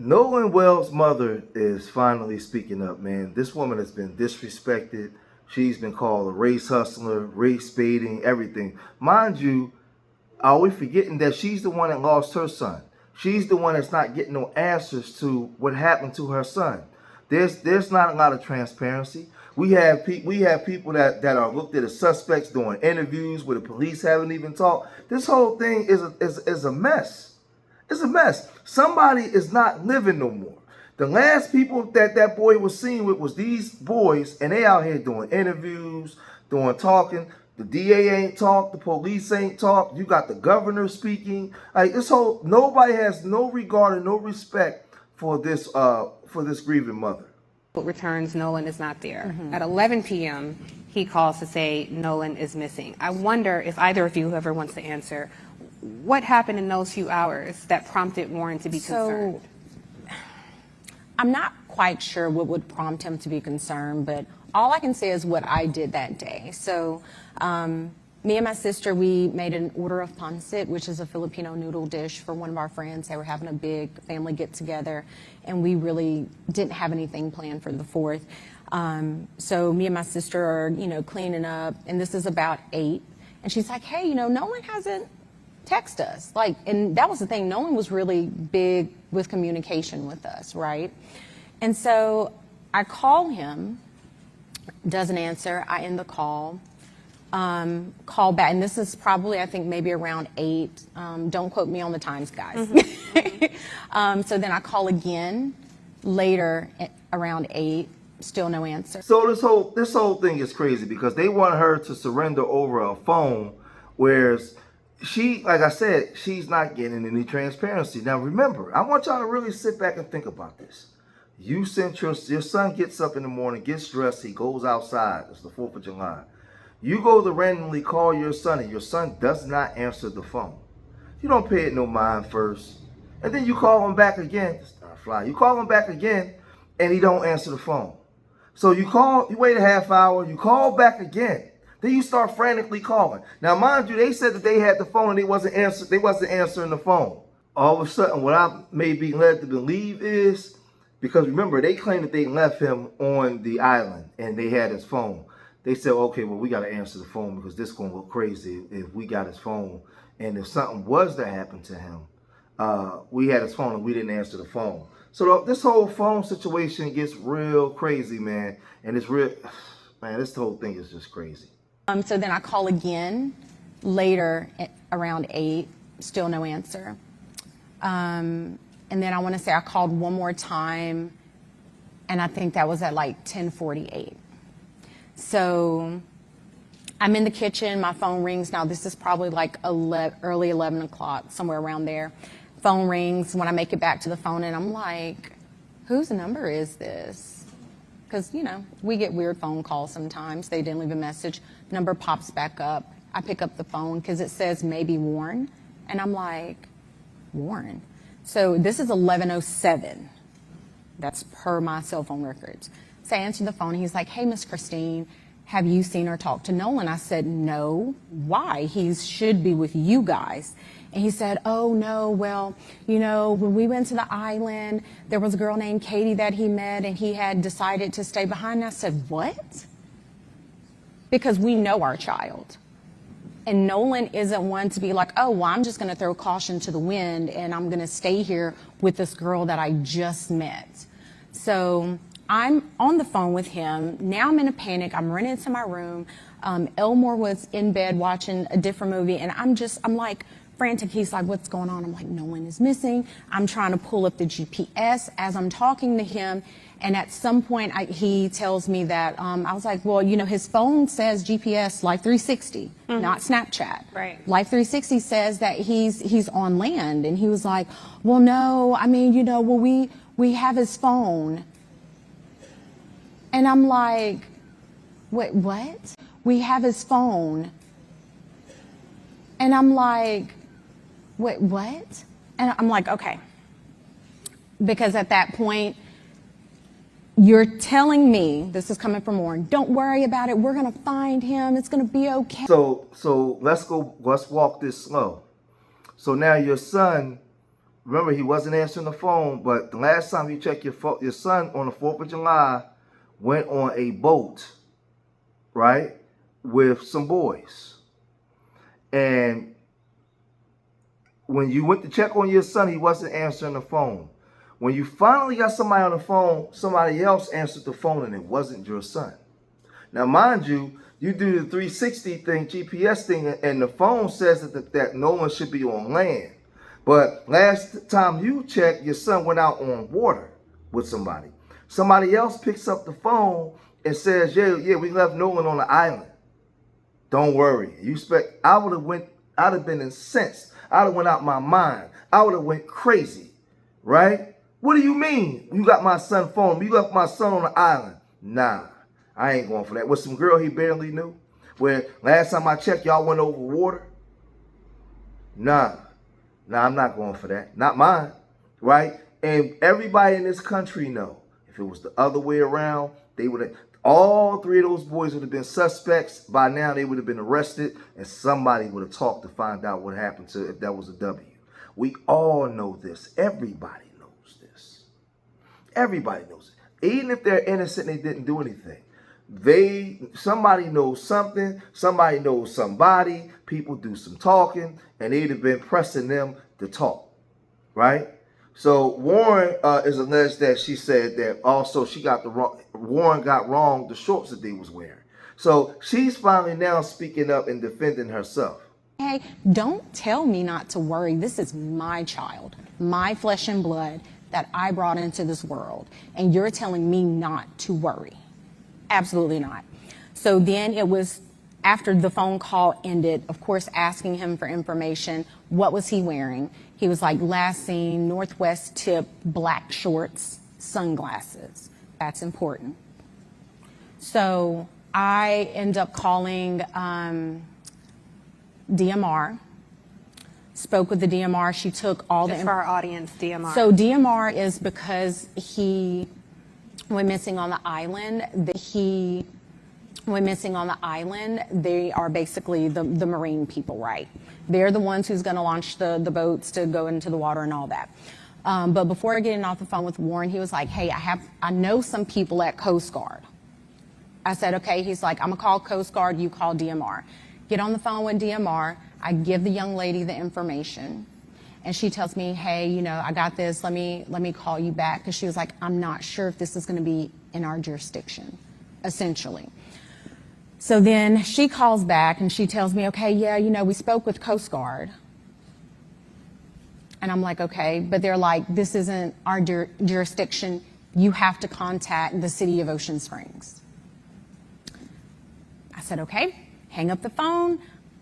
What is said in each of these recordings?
Nolan Wells' mother is finally speaking up, man. This woman has been disrespected. She's been called a race hustler, race baiting, everything. Mind you, are we forgetting that she's the one that lost her son? She's the one that's not getting no answers to what happened to her son. There's not a lot of transparency. We have people that are looked at as suspects doing interviews where the police haven't even talked. This whole thing is a mess. It's a mess. Somebody is not living no more. The last people that boy was seen with was these boys, and they out here doing interviews, doing talking. The DA ain't talk, the police ain't talk. You got the governor speaking. Like this whole, nobody has no regard and no respect for this grieving mother. Returns, Nolan is not there. At 11 p.m., he calls to say Nolan is missing. I wonder if either of you, whoever wants to answer, what happened in those few hours that prompted Warren to be concerned? I'm not quite sure what would prompt him to be concerned, but all I can say is what I did that day. So me and my sister, we made an order of pancit, which is a Filipino noodle dish for one of our friends. They were having a big family get-together, and we really didn't have anything planned for the 4th. So me and my sister are, cleaning up, and this is about 8. And she's like, hey, Nolan hasn't texted us. And that was the thing. Nolan was really big with communication with us, right? And so I call him, doesn't answer. I end the call. Call back, and this is probably, I think, maybe around 8. Don't quote me on the times, guys. So then I call again later around 8. Still no answer. So this whole thing is crazy because they want her to surrender over a phone, whereas she, like I said, she's not getting any transparency. Now remember, I want y'all to really sit back and think about this. You sent your son gets up in the morning, gets dressed, he goes outside. It's the 4th of July. You go to randomly call your son, and your son does not answer the phone. You don't pay it no mind first. And then you call him back again. You call him back again, and he don't answer the phone. So you wait a half hour, you call back again. Then you start frantically calling. Now, mind you, they said that they had the phone and they wasn't answering the phone. All of a sudden, what I may be led to believe is, because remember, they claimed that they left him on the island and they had his phone. They said, okay, well, we got to answer the phone because this is going to look crazy if we got his phone. And if something was to happen to him, we had his phone and we didn't answer the phone. So this whole phone situation gets real crazy, man. And it's real, man, this whole thing is just crazy. So then I call again later around 8. Still no answer. And then I want to say I called one more time, and I think that was at like 10:48. So I'm in the kitchen, my phone rings. Now this is probably like early 11 o'clock, somewhere around there. Phone rings when I make it back to the phone, and I'm like, whose number is this? Because, we get weird phone calls sometimes. They didn't leave a message. Number pops back up. I pick up the phone because it says maybe Warren. And I'm like, Warren? So this is 11:07. That's per my cell phone records. So I answered the phone. He's like, hey, Miss Christine, have you seen or talked to Nolan? I said, no. Why? He should be with you guys. And he said, oh, no, well, when we went to the island, there was a girl named Katie that he met, and he had decided to stay behind. And I said, what? Because we know our child. And Nolan isn't one to be like, oh, well, I'm just going to throw caution to the wind, and I'm going to stay here with this girl that I just met. So I'm on the phone with him. Now I'm in a panic. I'm running into my room. Elmore was in bed watching a different movie, and I'm like frantic. He's like, what's going on? I'm like, Nolan is missing. I'm trying to pull up the GPS as I'm talking to him. And at some point, he tells me that, I was like, well, his phone says GPS Life 360, not Snapchat. Right. Life 360 says that he's on land. And he was like, well, no, I mean, well, we have his phone. And I'm like, wait, what? We have his phone. And I'm like, wait, what? And I'm like, okay. Because at that point, you're telling me, this is coming from Warren, don't worry about it. We're going to find him. It's going to be okay. So let's walk this slow. So now your son remember, he wasn't answering the phone, but the last time you checked your son on the 4th of July went on a boat, right, with some boys. And when you went to check on your son, he wasn't answering the phone. When you finally got somebody on the phone, somebody else answered the phone and it wasn't your son. Now, mind you, you do the 360 thing, GPS thing, and the phone says that Nolan should be on land. But last time you checked, your son went out on water with somebody. Somebody else picks up the phone and says, yeah, we left Nolan on the island. Don't worry. I'd have been incensed. I'd have went out my mind. I would have went crazy, right? What do you mean? You got my son phone. You left my son on the island. Nah, I ain't going for that. With some girl he barely knew, where last time I checked, y'all went over water. Nah, I'm not going for that. Not mine, right? And everybody in this country know, if it was the other way around, they would have, all 3 of those boys would have been suspects. By now, they would have been arrested, and somebody would have talked to find out what happened to if that was a W. We all know this. Everybody knows this. Everybody knows it. Even if they're innocent and they didn't do anything. Somebody knows something, somebody knows somebody, people do some talking, and they'd have been pressing them to talk, right? So Warren is alleged that she said that also Warren got wrong the shorts that they was wearing. So she's finally now speaking up and defending herself. Hey, don't tell me not to worry. This is my child, my flesh and blood that I brought into this world, and you're telling me not to worry. Absolutely not. So then it was after the phone call ended, of course, asking him for information. What was he wearing? He was like, last seen, Northwest tip, black shorts, sunglasses. That's important. So I end up calling DMR, spoke with the DMR. She took all Just for our audience, DMR. So DMR is because he went missing on the island. They are basically the marine people, right? They're the ones who's going to launch the boats to go into the water and all that. But before getting off the phone with Warren, he was like, hey, I know some people at Coast Guard. I said, okay. He's like, I'm going to call Coast Guard, you call DMR. Get on the phone with DMR. I give the young lady the information. And she tells me, hey, I got this. Let me call you back. Because she was like, I'm not sure if this is going to be in our jurisdiction, essentially. So then she calls back and she tells me, okay, yeah, we spoke with Coast Guard. And I'm like, okay, but they're like, this isn't our jurisdiction. You have to contact the city of Ocean Springs. I said, okay, hang up the phone,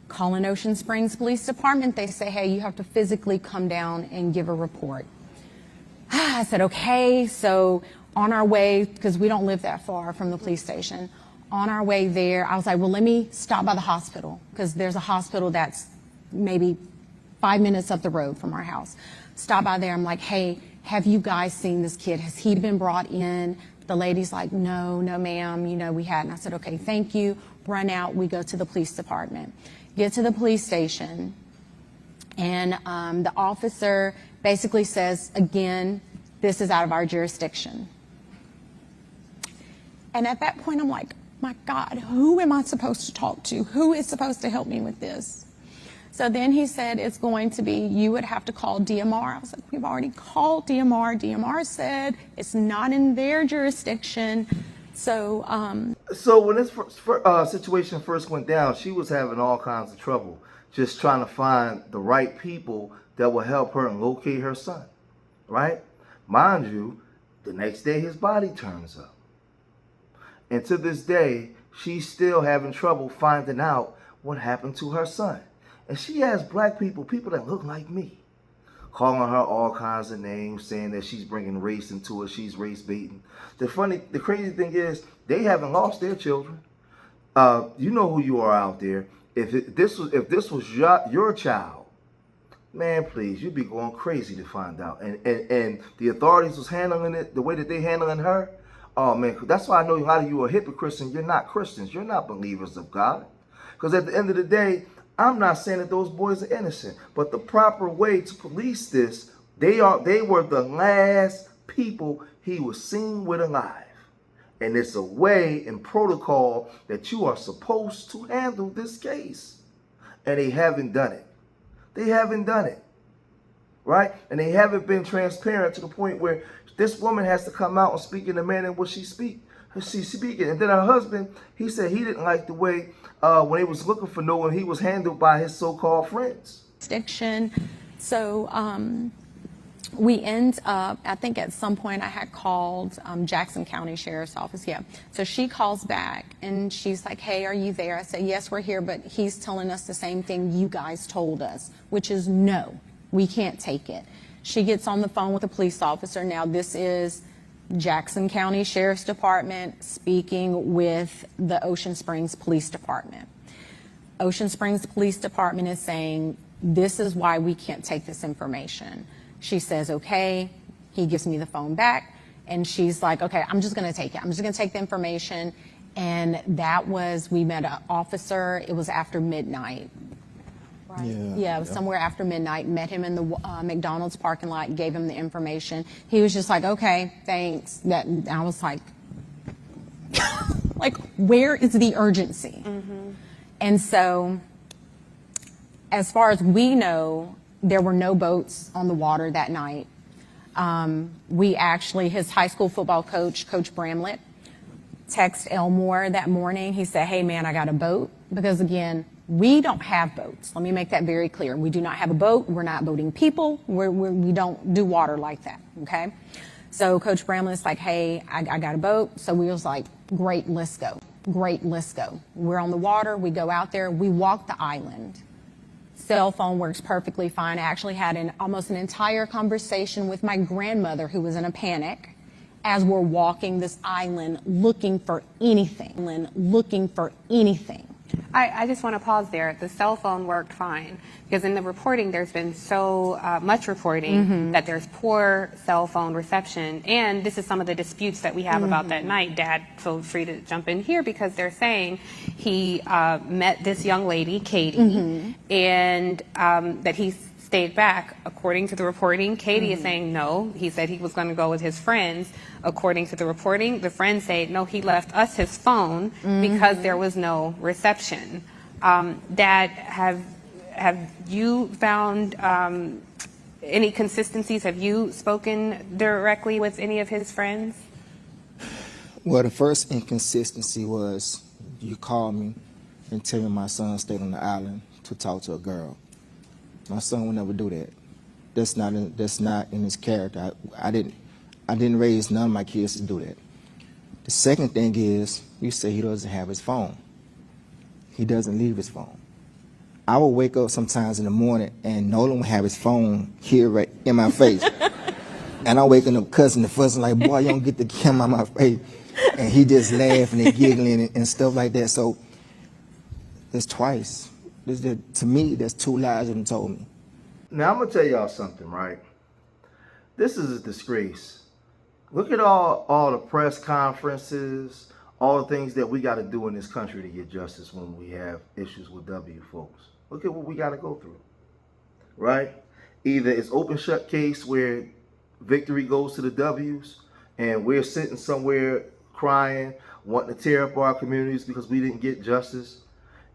call in Ocean Springs Police Department. They say, hey, you have to physically come down and give a report. I said, okay. So on our way, because we don't live that far from the police station, on our way there, I was like, well, let me stop by the hospital, because there's a hospital that's maybe 5 minutes up the road from our house. Stop by there. I'm like, hey, have you guys seen this kid? Has he been brought in? The lady's like, no, ma'am, we hadn't. I said, okay, thank you. Run out. We go to the police department. Get to the police station, and the officer basically says, again, this is out of our jurisdiction. And at that point, I'm like, my God, who am I supposed to talk to? Who is supposed to help me with this? So then he said, it's going to be, you would have to call DMR. I was like, we've already called DMR. DMR said it's not in their jurisdiction. So when this situation first went down, she was having all kinds of trouble just trying to find the right people that will help her and locate her son, right? Mind you, the next day his body turns up. And to this day, she's still having trouble finding out what happened to her son. And she has black people that look like me, calling her all kinds of names, saying that she's bringing race into it, she's race baiting. The crazy thing is, they haven't lost their children. You know who you are out there. If this was your child, man, please, you'd be going crazy to find out. And the authorities was handling it the way that they handling her. Oh man, that's why I know a lot of you are hypocrites and you're not Christians. You're not believers of God. Because at the end of the day, I'm not saying that those boys are innocent, but the proper way to police this They were the last people he was seen with alive. And it's a way and protocol that you are supposed to handle this case. And they haven't done it. They haven't done it. Right? And they haven't been transparent to the point where this woman has to come out and speak in the manner in which she's speaking. And then her husband, he said he didn't like the way when they was looking for Nolan, he was handled by his so-called friends. Jurisdiction. So we end up, I think at some point I had called Jackson County Sheriff's Office. Yeah. So she calls back and she's like, hey, are you there? I said, yes, we're here, but he's telling us the same thing you guys told us, which is no, we can't take it. She gets on the phone with a police officer. Now this is Jackson County Sheriff's Department speaking with the Ocean Springs Police Department. Ocean Springs Police Department is saying, this is why we can't take this information. She says, okay. He gives me the phone back and she's like, okay, I'm just going to take it. I'm just going to take the information. And that was, we met an officer. It was after midnight. Right? Yeah, it was somewhere after midnight. Met him in the McDonald's parking lot, gave him the information. He was just like, okay, thanks. I was like, like, where is the urgency? Mm-hmm. And so, as far as we know, there were no boats on the water that night. We actually, his high school football coach, Coach Bramlett, texted Elmore that morning. He said, hey, man, I got a boat. Because, again, we don't have boats. Let me make that very clear. We do not have a boat. We're not boating people. We don't do water like that, okay? So Coach Bramlett's like, hey, I got a boat. So we was like, great, let's go. Great, let's go. We're on the water. We go out there. We walk the island. Cell phone works perfectly fine. I actually had almost an entire conversation with my grandmother who was in a panic as we're walking this island looking for anything. I just want to pause there. The cell phone worked fine because in the reporting, there's been so much reporting that there's poor cell phone reception. And this is some of the disputes that we have about that night. Dad, feel free to jump in here because they're saying he met this young lady, Katie, and that he stayed back. According to the reporting, Katie is saying no. He said he was going to go with his friends. According to the reporting, the friends say, no, he left us his phone because there was no reception. Dad, have you found any consistencies? Have you spoken directly with any of his friends? Well, the first inconsistency was you called me and tell me my son stayed on the island to talk to a girl. My son would never do that. That's not in his character. I didn't raise none of my kids to do that. The second thing is, you say he doesn't have his phone. He doesn't leave his phone. I would wake up sometimes in the morning and Nolan would have his phone here right in my face. And I'm waking up cussing and fussing like, boy, you don't get the camera on my face. And he just laughing and giggling and stuff like that. So that's twice. To me, that's two lies that he told me. Now, I'm going to tell y'all something, right? This is a disgrace. Look at all the press conferences, all the things that we got to do in this country to get justice when we have issues with W folks. Look at what we got to go through, right? Either it's open shut case where victory goes to the W's and we're sitting somewhere crying, wanting to tear up our communities because we didn't get justice.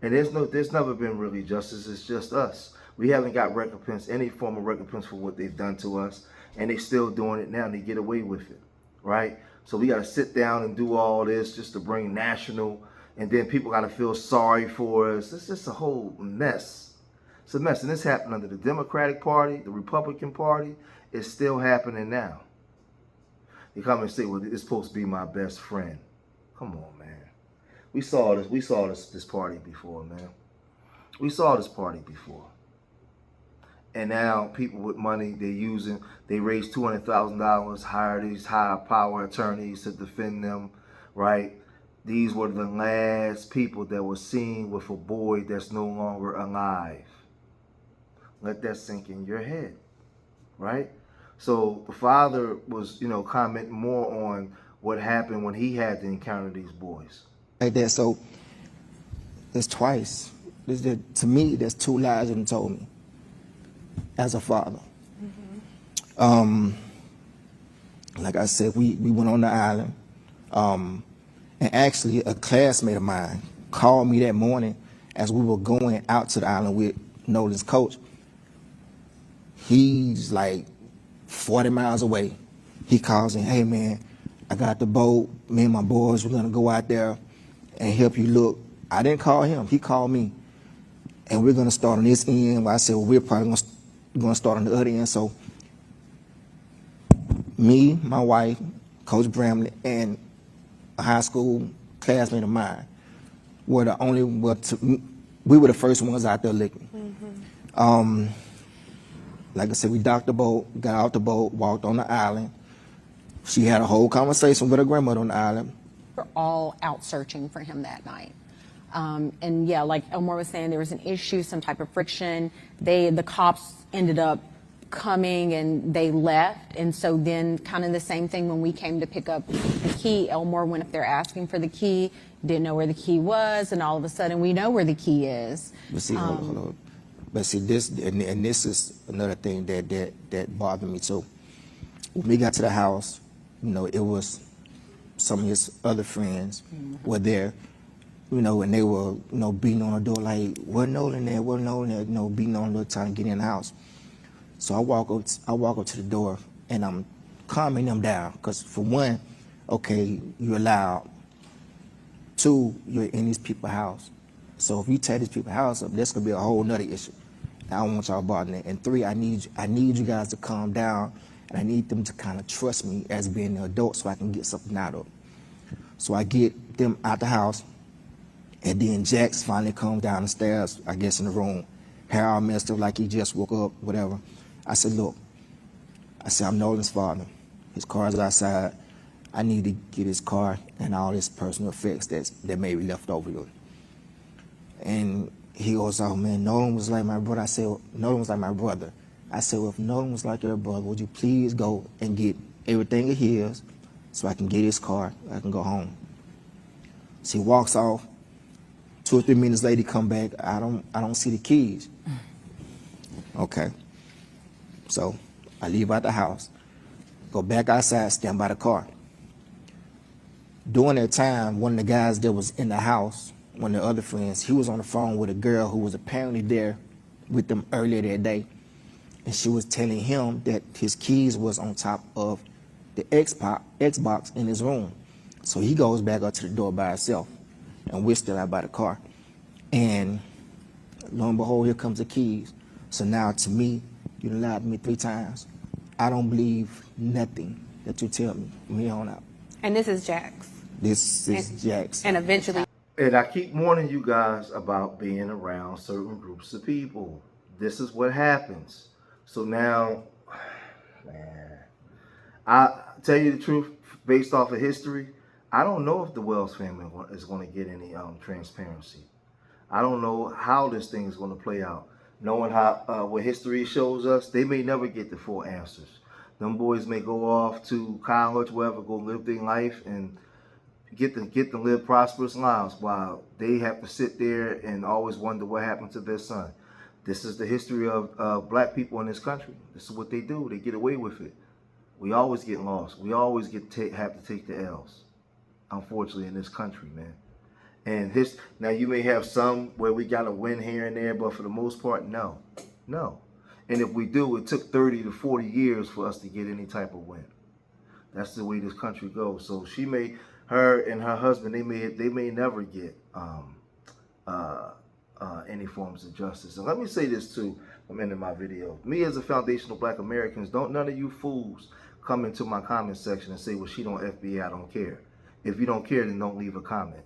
And there's never been really justice. It's just us. We haven't got recompense, any form of recompense for what they've done to us. And they're still doing it now and they get away with it, right? So we got to sit down and do all this just to bring national, and then people got to feel sorry for us. It's just a whole mess. It's a mess. And this happened under the Democratic Party, the Republican Party. It's still happening now. They come and say, well, it's supposed to be my best friend. Come on, man. We saw this party before, man. We saw this party before. And now people with money, they raise $200,000, hire these high power attorneys to defend them, right? These were the last people that were seen with a boy that's no longer alive. Let that sink in your head, right? So the father was, commenting more on what happened when he had to encounter these boys. Like that, so that's twice. To me, that's two lies that he told me as a father. Like I said, we went on the island. And actually, a classmate of mine called me that morning as we were going out to the island with Nolan's coach. He's like 40 miles away. He calls me, hey man, I got the boat. Me and my boys, we're gonna go out there and help you look. I didn't call him, he called me. And we're gonna start on this end. I said, well, we're probably gonna start on the other end. So me, my wife, Coach Bramley, and a high school classmate of mine were the only, we were the first ones out there looking. Like I said, we docked the boat, got out the boat, walked on the island. She had a whole conversation with her grandmother on the island. We're all out searching for him that night. And yeah, like Elmore was saying, there was an issue, some type of friction. The cops ended up coming and they left. And so then kind of the same thing when we came to pick up the key. Elmore went up there asking for the key, didn't know where the key was, and all of a sudden we know where the key is. But see, hold on. But see, this and this is another thing that bothered me too. When we got to the house, you know, it was some of his other friends were there, you know, and they were, you know, beating on the door like, "What Nolan there? What Nolan there?" You know, beating on the door trying to get in the house. So I walk up to the door and I'm calming them down because for one, okay, you're loud. Two, you're in these people's house. So if you tear these people's house up, that's gonna be a whole nother issue. I don't want y'all bothering it. And three, I need you guys to calm down, and I need them to kind of trust me as being an adult so I can get something out of it. So I get them out the house, and then Jax finally comes down the stairs, I guess in the room. Hair all messed up like he just woke up, whatever. I said, look, I'm Nolan's father. His car's outside. I need to get his car and all his personal effects that may be left over here. And he goes, oh man, Nolan was like my brother. I said, well, Nolan was like my brother. I said, well, if Nolan was like your brother, would you please go and get everything of his so I can get his car, I can go home. So he walks off. 2 or 3 minutes later, he come back. I don't see the keys. Okay. So I leave out the house, go back outside, stand by the car. During that time, one of the guys that was in the house, one of the other friends, he was on the phone with a girl who was apparently there with them earlier that day. And she was telling him that his keys was on top of the Xbox in his room. So he goes back up to the door by himself, and we're still out by the car. And lo and behold, here comes the keys. So now to me, you lied to me 3 times. I don't believe nothing that you tell me from here on out. And this is Jax. This is Jax. And eventually. And I keep warning you guys about being around certain groups of people. This is what happens. So now, man, I tell you the truth, based off of history, I don't know if the Wells family is going to get any transparency. I don't know how this thing is going to play out. Knowing how what history shows us, they may never get the full answers. Them boys may go off to college, wherever, go live their life and get to live prosperous lives while they have to sit there and always wonder what happened to their son. This is the history of black people in this country. This is what they do. They get away with it. We always get lost. We always have to take the L's, unfortunately, in this country, man. And now you may have some where we got to win here and there, but for the most part, no. And if we do, it took 30 to 40 years for us to get any type of win. That's the way this country goes. So her and her husband, they may never get any forms of justice. And let me say this too, I'm ending my video. Me as a foundational Black Americans, none of you fools come into my comment section and say, well, she don't FBI, I don't care. If you don't care, then don't leave a comment.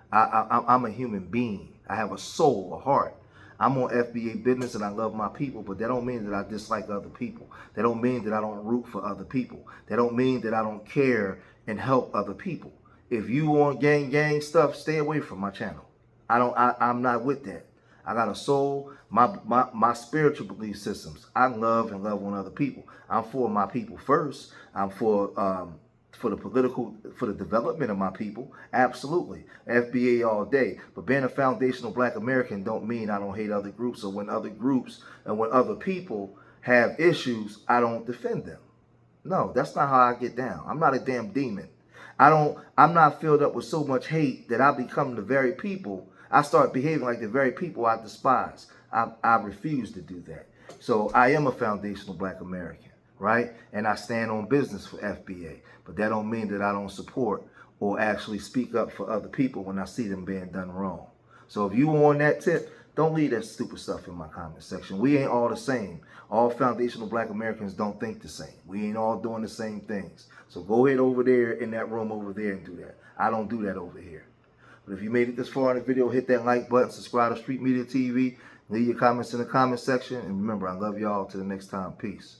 I'm a human being. I have a soul, a heart. I'm on FBA business and I love my people, but that don't mean that I dislike other people. That don't mean that I don't root for other people. That don't mean that I don't care and help other people. If you want gang stuff, stay away from my channel. I'm not with that. I got a soul, my spiritual belief systems. I love and love on other people. I'm for my people first. I'm for the development of my people, absolutely. FBA all day. But being a foundational Black American don't mean I don't hate other groups, or when other groups and when other people have issues, I don't defend them. No, that's not how I get down. I'm not a damn demon. I'm not filled up with so much hate that I become the very people, I start behaving like the very people I despise. I refuse to do that. So I am a foundational Black American, right? And I stand on business for FBA. But that don't mean that I don't support or actually speak up for other people when I see them being done wrong. So if you on that tip, don't leave that stupid stuff in my comment section. We ain't all the same. All foundational Black Americans don't think the same. We ain't all doing the same things. So go ahead over there in that room over there and do that. I don't do that over here. But if you made it this far in the video, hit that like button, subscribe to Street Media TV, leave your comments in the comment section. And remember, I love y'all. Till the next time. Peace.